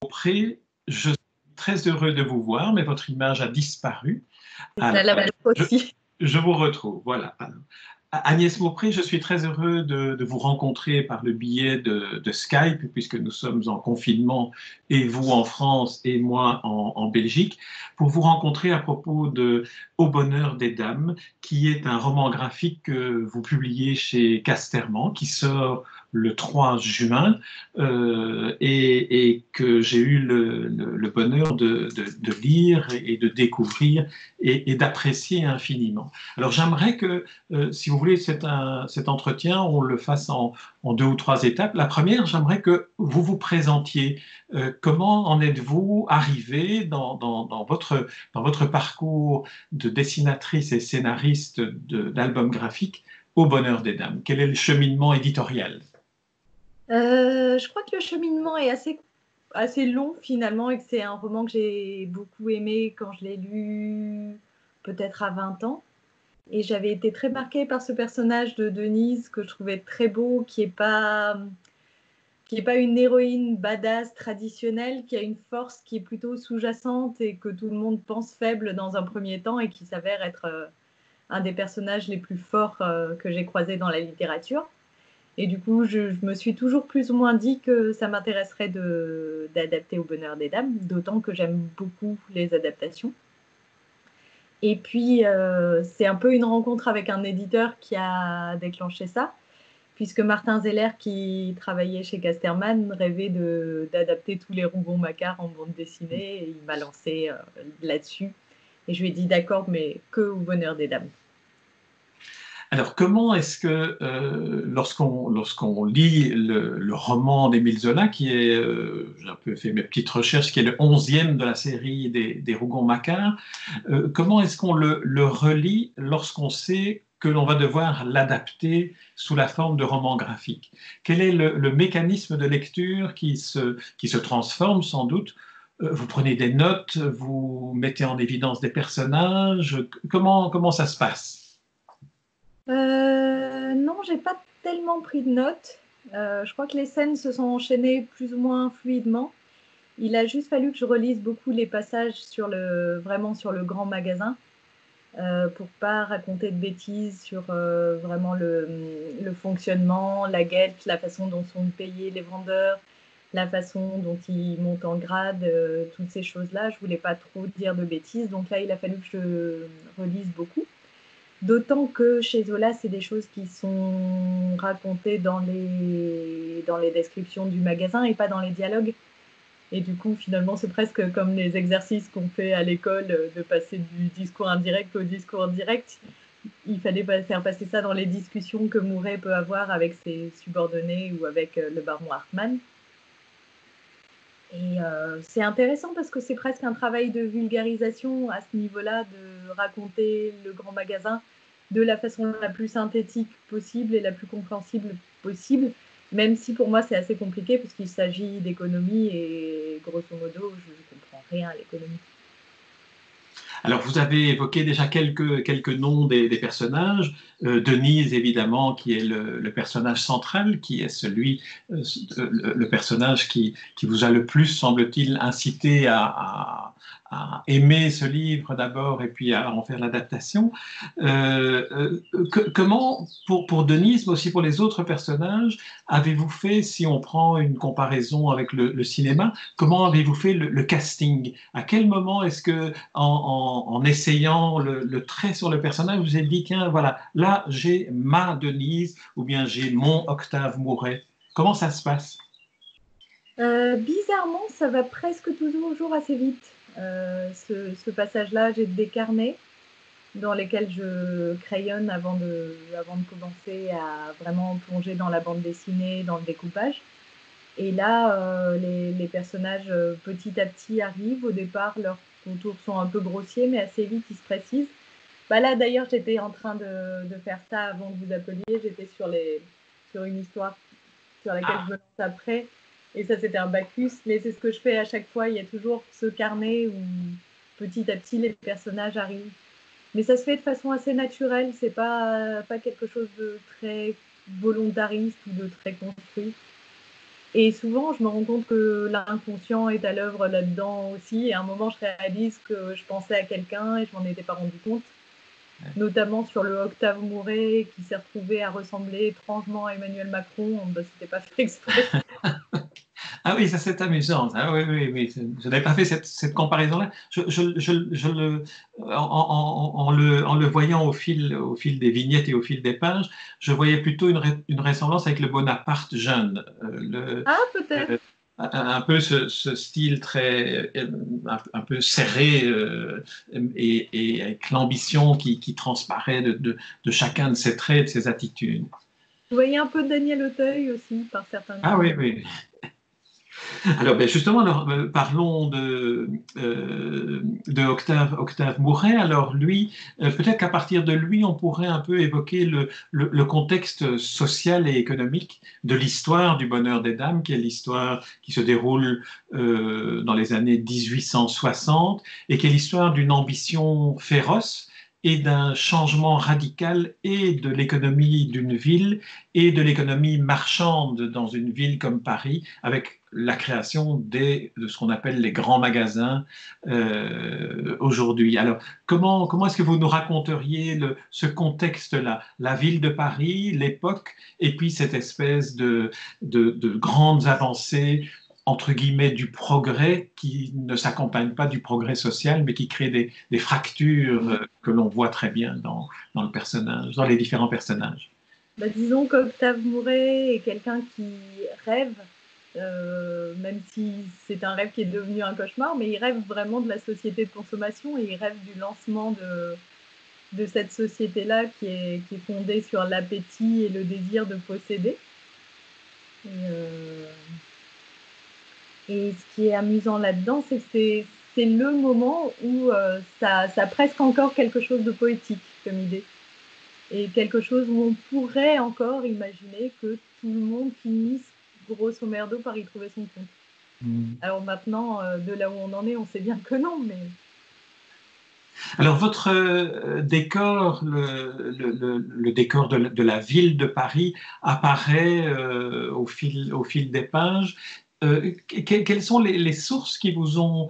Beaupré, je suis très heureux de vous voir, mais votre image a disparu. Ça la aussi. Je vous retrouve, voilà. Alors, Agnès Beaupré, je suis très heureux de vous rencontrer par le biais de Skype, puisque nous sommes en confinement, et vous en France et moi en Belgique, pour vous rencontrer à propos de Au bonheur des dames, qui est un roman graphique que vous publiez chez Casterman, qui sort le 3 juin, et que j'ai eu le bonheur de lire et de découvrir et d'apprécier infiniment. Alors j'aimerais que, si vous voulez, cet entretien, on le fasse en deux ou trois étapes. La première, j'aimerais que vous vous présentiez. Comment en êtes-vous arrivé dans votre parcours de dessinatrice et scénariste d'albums graphiques au bonheur des dames? Quel est le cheminement éditorial? Je crois que le cheminement est assez long finalement et que c'est un roman que j'ai beaucoup aimé quand je l'ai lu peut-être à 20 ans. Et j'avais été très marquée par ce personnage de Denise que je trouvais très beau, qui est pas une héroïne badass traditionnelle, qui a une force qui est plutôt sous-jacente et que tout le monde pense faible dans un premier temps et qui s'avère être un des personnages les plus forts que j'ai croisés dans la littérature. Et du coup, je me suis toujours plus ou moins dit que ça m'intéresserait d'adapter Au bonheur des dames, d'autant que j'aime beaucoup les adaptations. Et puis, c'est un peu une rencontre avec un éditeur qui a déclenché ça, puisque Martin Zeller, qui travaillait chez Casterman, rêvait d'adapter tous les Rougon-Macquart en bande dessinée, et il m'a lancé là-dessus. Et je lui ai dit d'accord, mais que Au bonheur des dames. Alors, comment est-ce que lorsqu'on lit le roman d'Émile Zola, qui est, j'ai un peu fait mes petites recherches, qui est le 11e de la série des Rougon-Macquart, comment est-ce qu'on le relit lorsqu'on sait que l'on va devoir l'adapter sous la forme de roman graphique? Quel est le mécanisme de lecture qui se transforme sans doute? Vous prenez des notes, vous mettez en évidence des personnages, comment ça se passe? Non, j'ai pas tellement pris de notes. Je crois que les scènes se sont enchaînées plus ou moins fluidement. Il a juste fallu que je relise beaucoup les passages vraiment sur le grand magasin pour pas raconter de bêtises sur vraiment le fonctionnement, la guette, la façon dont sont payés les vendeurs, la façon dont ils montent en grade, toutes ces choses-là. Je voulais pas trop dire de bêtises, donc là, il a fallu que je relise beaucoup. D'autant que chez Zola, c'est des choses qui sont racontées dans les descriptions du magasin et pas dans les dialogues. Et du coup, finalement, c'est presque comme les exercices qu'on fait à l'école de passer du discours indirect au discours direct. Il fallait faire passer ça dans les discussions que Mouret peut avoir avec ses subordonnés ou avec le baron Hartmann. Et c'est intéressant parce que c'est presque un travail de vulgarisation à ce niveau-là, de raconter le grand magasin de la façon la plus synthétique possible et la plus compréhensible possible, même si pour moi c'est assez compliqué puisqu'il s'agit d'économie et grosso modo je ne comprends rien à l'économie. Alors, vous avez évoqué déjà quelques noms des personnages. Denise, évidemment, qui est le personnage central, qui est le personnage qui vous a le plus, semble-t-il, incité à aimer ce livre d'abord et puis à en faire l'adaptation. Comment, pour Denise, mais aussi pour les autres personnages, avez-vous fait, si on prend une comparaison avec le cinéma, comment avez-vous fait le casting? À quel moment est-ce que en essayant le trait sur le personnage, vous avez dit, tiens, voilà, là, j'ai ma Denise ou bien j'ai mon Octave Mouret. Comment ça se passe? Bizarrement, ça va presque toujours assez vite. Ce passage-là, j'ai des carnets dans lesquels je crayonne avant de commencer à vraiment plonger dans la bande dessinée, dans le découpage. Et là, les personnages petit à petit arrivent. Au départ, leurs contours sont un peu grossiers, mais assez vite, ils se précisent. Bah là, d'ailleurs, j'étais en train de faire ça avant que vous appeliez. J'étais sur une histoire sur laquelle je me lance après. Et ça, c'était un Bacchus. Mais c'est ce que je fais à chaque fois. Il y a toujours ce carnet où petit à petit, les personnages arrivent. Mais ça se fait de façon assez naturelle. C'est pas quelque chose de très volontariste ou de très construit. Et souvent, je me rends compte que l'inconscient est à l'œuvre là-dedans aussi. Et à un moment, je réalise que je pensais à quelqu'un et je m'en étais pas rendu compte. Notamment sur le Octave Mouret qui s'est retrouvé à ressembler étrangement à Emmanuel Macron. Bah, c'était pas fait exprès. Ah oui, ça c'est amusant. Ah oui, oui, oui. Je n'avais pas fait cette comparaison-là. En le voyant au fil des vignettes et au fil des pages, je voyais plutôt une ressemblance avec le Bonaparte jeune. Ah, peut-être. Un peu ce style très, un peu serré et avec l'ambition qui transparaît de chacun de ses traits, de ses attitudes. Vous voyez un peu de Daniel Auteuil aussi par certains Ah coins. oui, oui. Alors, ben justement, parlons de Octave Mouret. Alors, lui, peut-être qu'à partir de lui, on pourrait un peu évoquer le contexte social et économique de l'histoire du Bonheur des Dames, qui est l'histoire qui se déroule dans les années 1860 et qui est l'histoire d'une ambition féroce et d'un changement radical et de l'économie d'une ville et de l'économie marchande dans une ville comme Paris, avec la création de ce qu'on appelle les grands magasins aujourd'hui. Alors, comment est-ce que vous nous raconteriez ce contexte-là, la ville de Paris, l'époque, et puis cette espèce de grandes avancées entre guillemets, du progrès qui ne s'accompagne pas du progrès social, mais qui crée des fractures que l'on voit très bien dans le personnage, dans les différents personnages. Bah, disons qu'Octave Mouret est quelqu'un qui rêve, même si c'est un rêve qui est devenu un cauchemar, mais il rêve vraiment de la société de consommation et il rêve du lancement de cette société-là qui est fondée sur l'appétit et le désir de posséder. Et ce qui est amusant là-dedans, c'est que c'est le moment où ça a presque encore quelque chose de poétique comme idée. Et quelque chose où on pourrait encore imaginer que tout le monde finisse grosso merdo par y trouver son compte. Alors maintenant, de là où on en est, on sait bien que non, mais... Alors votre décor, le décor de la ville de Paris apparaît au fil des pages. Quelles sont les sources qui vous ont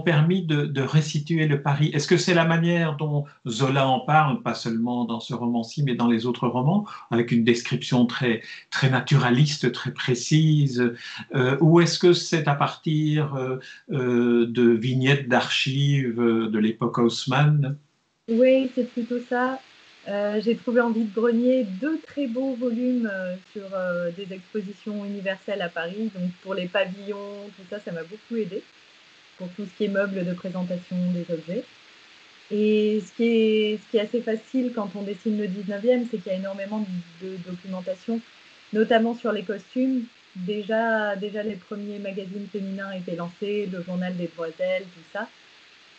permis de restituer le Paris? Est-ce que c'est la manière dont Zola en parle, pas seulement dans ce roman-ci, mais dans les autres romans, avec une description très naturaliste, très précise, ou est-ce que c'est à partir de vignettes d'archives de l'époque Haussmann? Oui, c'est plutôt ça. J'ai trouvé en vide-grenier 2 très beaux volumes sur des expositions universelles à Paris. Donc pour les pavillons, tout ça, ça m'a beaucoup aidé pour tout ce qui est meubles de présentation des objets. Et ce qui est assez facile quand on dessine le 19e, c'est qu'il y a énormément de documentation, notamment sur les costumes. Déjà les premiers magazines féminins étaient lancés, le journal des demoiselles, tout ça.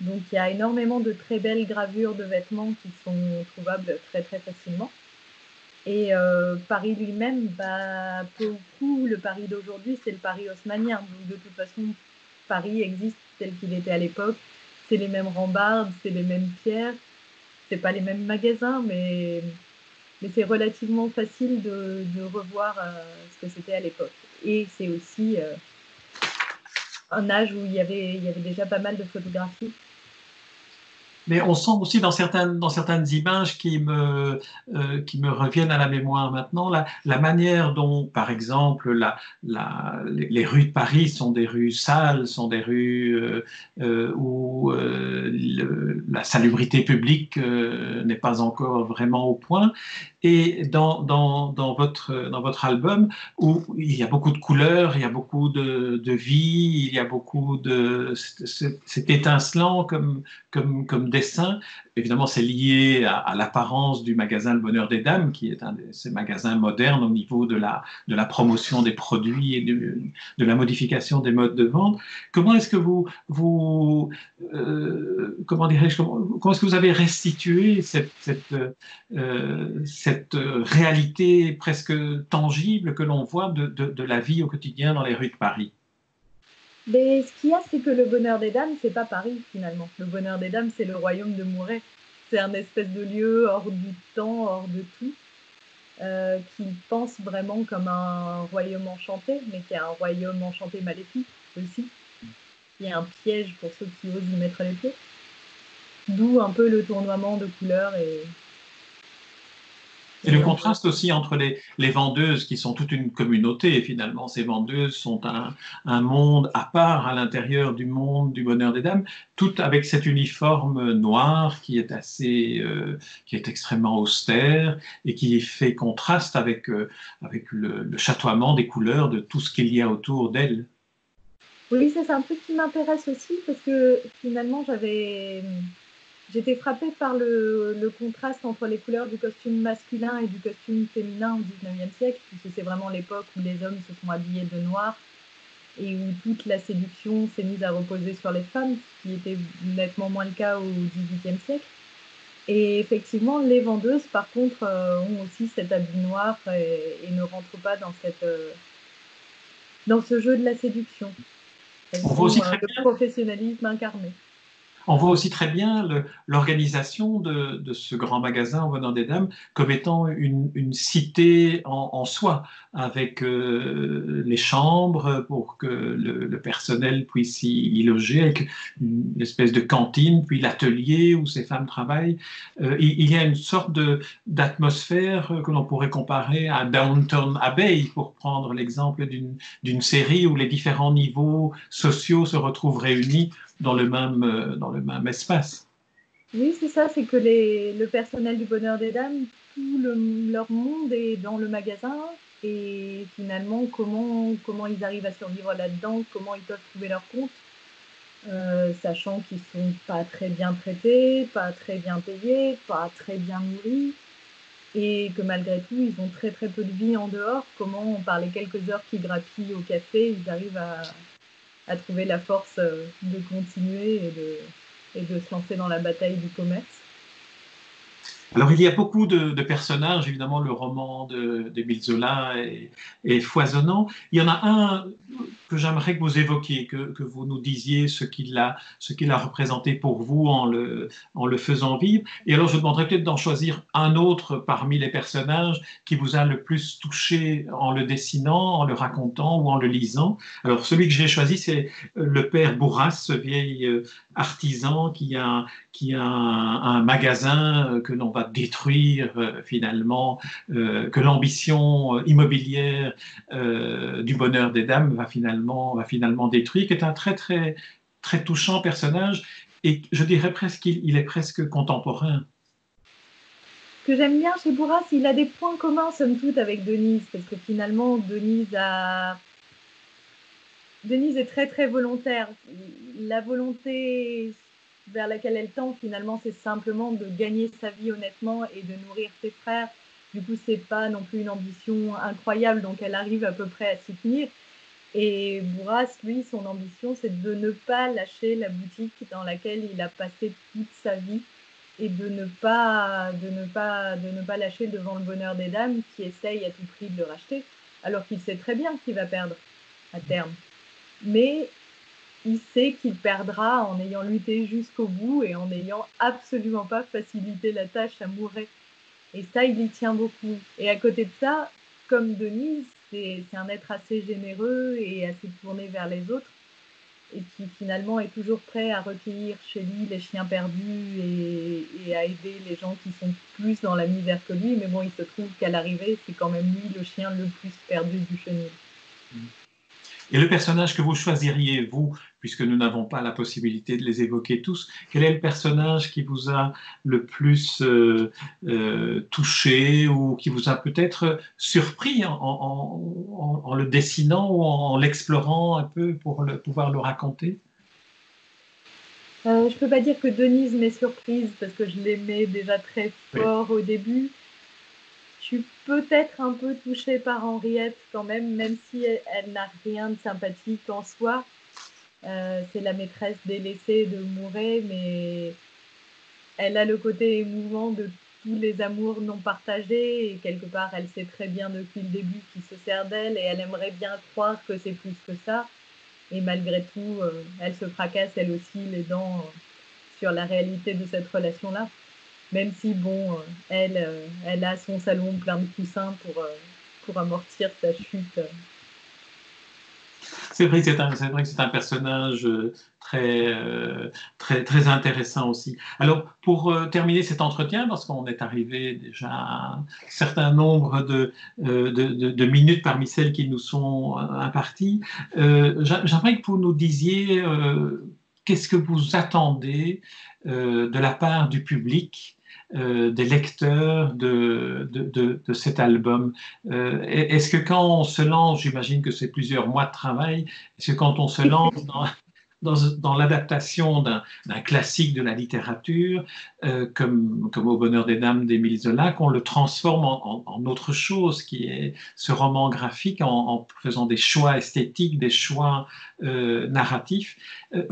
Donc il y a énormément de très belles gravures de vêtements qui sont trouvables très très facilement. Et Paris lui-même, bah, peu ou prou, le Paris d'aujourd'hui, c'est le Paris haussmannien. Donc de toute façon, Paris existe tel qu'il était à l'époque. C'est les mêmes rambardes, c'est les mêmes pierres, c'est pas les mêmes magasins, mais c'est relativement facile de revoir ce que c'était à l'époque. Et c'est aussi un âge où il y avait déjà pas mal de photographies. Mais on sent aussi dans certaines images qui me reviennent à la mémoire maintenant, la manière dont, par exemple, les rues de Paris sont des rues sales, sont des rues où la salubrité publique n'est pas encore vraiment au point. Et dans votre album, où il y a beaucoup de couleurs, il y a beaucoup de vie, il y a beaucoup de... C'est étincelant comme dessin. Évidemment, c'est lié à l'apparence du magasin Le Bonheur des Dames, qui est un de ces magasins modernes au niveau de la promotion des produits et de la modification des modes de vente. Comment est-ce que comment dirais-je, comment est-ce que vous avez restitué cette réalité presque tangible que l'on voit de la vie au quotidien dans les rues de Paris? Mais ce qu'il y a, c'est que le Bonheur des Dames, c'est pas Paris finalement. Le Bonheur des Dames, c'est le royaume de Mouret. C'est un espèce de lieu hors du temps, hors de tout. qu'il pense vraiment comme un royaume enchanté, mais qui est un royaume enchanté maléfique aussi. Il y a un piège pour ceux qui osent y mettre les pieds. D'où un peu le tournoiement de couleurs Et le un peu. contraste aussi entre les vendeuses, qui sont toute une communauté, et finalement, ces vendeuses sont un monde à part à l'intérieur du monde du bonheur des dames, toutes avec cet uniforme noir qui est qui est extrêmement austère et qui fait contraste avec le chatoiement des couleurs de tout ce qu'il y a autour d'elles. Oui, ça c'est un truc qui m'intéresse aussi parce que finalement j'étais frappée par le contraste entre les couleurs du costume masculin et du costume féminin au XIXe siècle, puisque c'est vraiment l'époque où les hommes se sont habillés de noir et où toute la séduction s'est mise à reposer sur les femmes, ce qui était nettement moins le cas au XVIIIe siècle. Et effectivement, les vendeuses, par contre, ont aussi cet habit noir et ne rentrent pas dans ce jeu de la séduction. Elles On voit sont aussi très le bien professionnalisme incarné. On voit aussi très bien l'organisation de ce grand magasin au Bonheur des Dames comme étant une cité en soi, avec les chambres pour que le personnel puisse y loger, avec une espèce de cantine, puis l'atelier où ces femmes travaillent. Il y a une sorte d'atmosphère que l'on pourrait comparer à Downton Abbey, pour prendre l'exemple d'une série où les différents niveaux sociaux se retrouvent réunis dans le même espace. Oui, c'est ça, c'est que le personnel du Bonheur des Dames, leur monde est dans le magasin et finalement comment ils arrivent à survivre là-dedans, comment ils peuvent trouver leur compte, sachant qu'ils sont pas très bien traités, pas très bien payés, pas très bien nourris et que malgré tout ils ont très très peu de vie en dehors. Comment par les quelques heures qu'ils grappillent au café, ils arrivent à trouver la force de continuer et de se lancer dans la bataille du commerce. Alors, il y a beaucoup de personnages, évidemment, le roman d'Émile Zola est foisonnant. Il y en a un que j'aimerais que vous évoquiez, que vous nous disiez ce qu'il a représenté pour vous en le faisant vivre. Et alors, je demanderais peut-être d'en choisir un autre parmi les personnages qui vous a le plus touché en le dessinant, en le racontant ou en le lisant. Alors, celui que j'ai choisi, c'est le père Bourras, ce vieil artisan qui a un magasin que l'on va détruire finalement, que l'ambition immobilière du bonheur des dames va finalement détruire, qui est un très touchant personnage et je dirais presque qu'il est presque contemporain. Ce que j'aime bien chez Bourras, il a des points communs somme toute avec Denise, parce que finalement Denise est très très volontaire. La volonté vers laquelle elle tend finalement, c'est simplement de gagner sa vie honnêtement et de nourrir ses frères. Du coup, c'est pas non plus une ambition incroyable, donc elle arrive à peu près à s'y tenir. Et Bourras, lui, son ambition, c'est de ne pas lâcher la boutique dans laquelle il a passé toute sa vie et de ne pas lâcher devant le bonheur des dames qui essaye à tout prix de le racheter, alors qu'il sait très bien qu'il va perdre à terme. Mais il sait qu'il perdra en ayant lutté jusqu'au bout et en n'ayant absolument pas facilité la tâche à Mouret. Et ça, il y tient beaucoup. Et à côté de ça, comme Denise, c'est un être assez généreux et assez tourné vers les autres et qui finalement est toujours prêt à recueillir chez lui les chiens perdus et à aider les gens qui sont plus dans la misère que lui. Mais bon, il se trouve qu'à l'arrivée, c'est quand même lui le chien le plus perdu du chenil. Et le personnage que vous choisiriez, vous, puisque nous n'avons pas la possibilité de les évoquer tous, quel est le personnage qui vous a le plus touché ou qui vous a peut-être surpris en le dessinant ou en l'explorant un peu pour pouvoir le raconter? Je peux pas dire que Denise m'ait surprise parce que je l'aimais déjà très Oui. fort au début. Je suis peut-être un peu touchée par Henriette quand même, même si elle n'a rien de sympathique en soi. C'est la maîtresse délaissée de Mouret, mais elle a le côté émouvant de tous les amours non partagés et quelque part elle sait très bien depuis le début qui se sert d'elle et elle aimerait bien croire que c'est plus que ça. Et malgré tout, elle se fracasse elle aussi les dents sur la réalité de cette relation-là. même si, bon, elle a son salon plein de coussins pour amortir sa chute. C'est vrai que c'est vrai que c'est un personnage très, très intéressant aussi. Alors, pour terminer cet entretien, parce qu'on est arrivé déjà à un certain nombre de minutes parmi celles qui nous sont imparties, j'aimerais que vous nous disiez qu'est-ce que vous attendez de la part du public, des lecteurs de cet album. Est-ce que quand on se lance, j'imagine que c'est plusieurs mois de travail, est-ce que quand on se lance dans l'adaptation d'un classique de la littérature, comme Au bonheur des dames d'Émile Zola, qu'on le transforme en autre chose, qui est ce roman graphique, en faisant des choix esthétiques, des choix narratifs?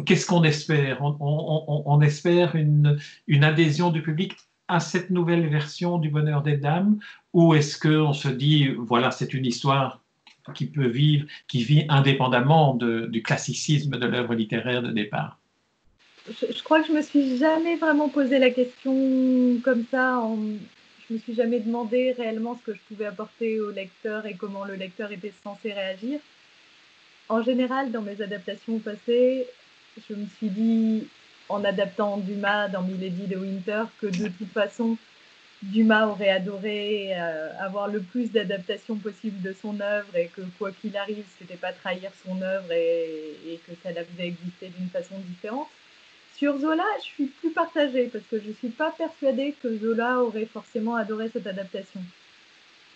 Qu'est-ce qu'on espère? On espère une adhésion du public à cette nouvelle version du Bonheur des Dames, ou est-ce qu'on se dit, voilà, c'est une histoire qui peut vivre, qui vit indépendamment du classicisme de l'œuvre littéraire de départ? Je crois que je me suis jamais vraiment posé la question comme ça. Je me suis jamais demandé réellement ce que je pouvais apporter au lecteur et comment le lecteur était censé réagir. En général, dans mes adaptations passées, je me suis dit, en adaptant Dumas dans Milady de Winter, que de toute façon, Dumas aurait adoré avoir le plus d'adaptations possible de son œuvre et que quoi qu'il arrive, c'était pas trahir son œuvre et que ça devait exister d'une façon différente. Sur Zola, je suis plus partagée parce que je suis pas persuadée que Zola aurait forcément adoré cette adaptation.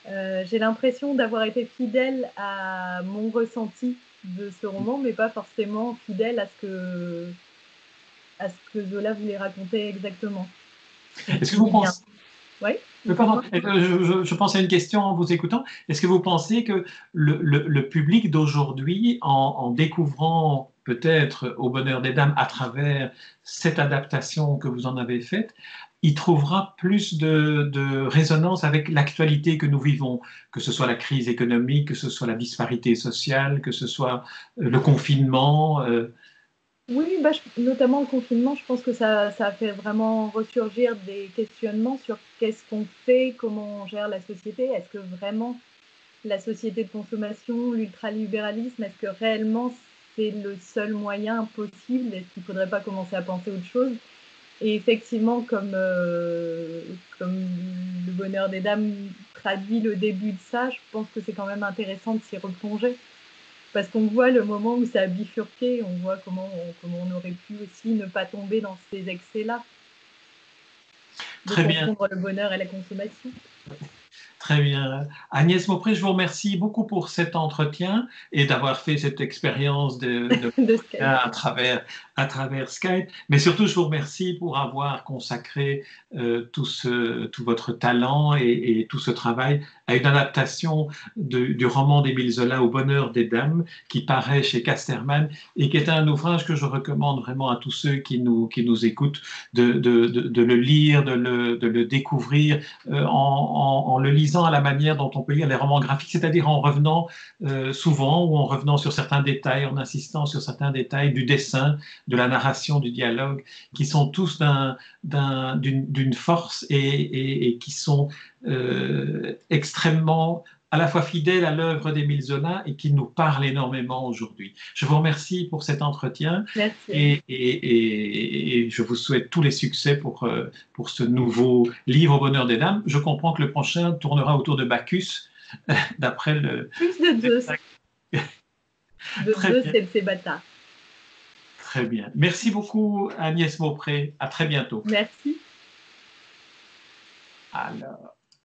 J'ai l'impression d'avoir été fidèle à mon ressenti de ce roman, mais pas forcément fidèle à ce que Zola voulait raconter exactement. Est-ce que vous pensez... Oui, Pardon, je pense à une question en vous écoutant. Est-ce que vous pensez que le public d'aujourd'hui, en découvrant peut-être Au bonheur des dames à travers cette adaptation que vous en avez faite, il trouvera plus de résonance avec l'actualité que nous vivons, que ce soit la crise économique, que ce soit la disparité sociale, que ce soit le confinement? Oui, bah, notamment le confinement, je pense que ça a fait vraiment ressurgir des questionnements sur qu'est-ce qu'on fait, comment on gère la société. Est-ce que vraiment la société de consommation, l'ultralibéralisme, est-ce que réellement c'est le seul moyen possible? Est-ce qu'il ne faudrait pas commencer à penser autre chose? Et effectivement, comme Le bonheur des dames traduit le début de ça, je pense que c'est quand même intéressant de s'y replonger. Parce qu'on voit le moment où ça a bifurqué, on voit comment on aurait pu aussi ne pas tomber dans ces excès-là, de Très bien. confondre le bonheur et la consommation. Très bien. Agnès Maupré, je vous remercie beaucoup pour cet entretien et d'avoir fait cette expérience De Skype. à travers Skype. Mais surtout, je vous remercie pour avoir consacré tout votre talent et tout ce travail à une adaptation du roman d'Émile Zola, Au bonheur des dames, qui paraît chez Casterman et qui est un ouvrage que je recommande vraiment à tous ceux qui nous écoutent de le lire, de le découvrir en le lisant à la manière dont on peut lire les romans graphiques, c'est-à-dire en revenant souvent ou en revenant sur certains détails, en insistant sur certains détails du dessin, de la narration, du dialogue, qui sont tous d'une force et qui sont extrêmement à la fois fidèles à l'œuvre d'Émile Zola et qui nous parlent énormément aujourd'hui. Je vous remercie pour cet entretien. Merci. Et je vous souhaite tous les succès pour ce nouveau livre Au bonheur des dames. Je comprends que le prochain tournera autour de Bacchus, d'après le... Plus de Zeus. De Zeus et de ses bâtards. Très bien. Merci beaucoup Agnès Maupré. À très bientôt. Merci. Alors...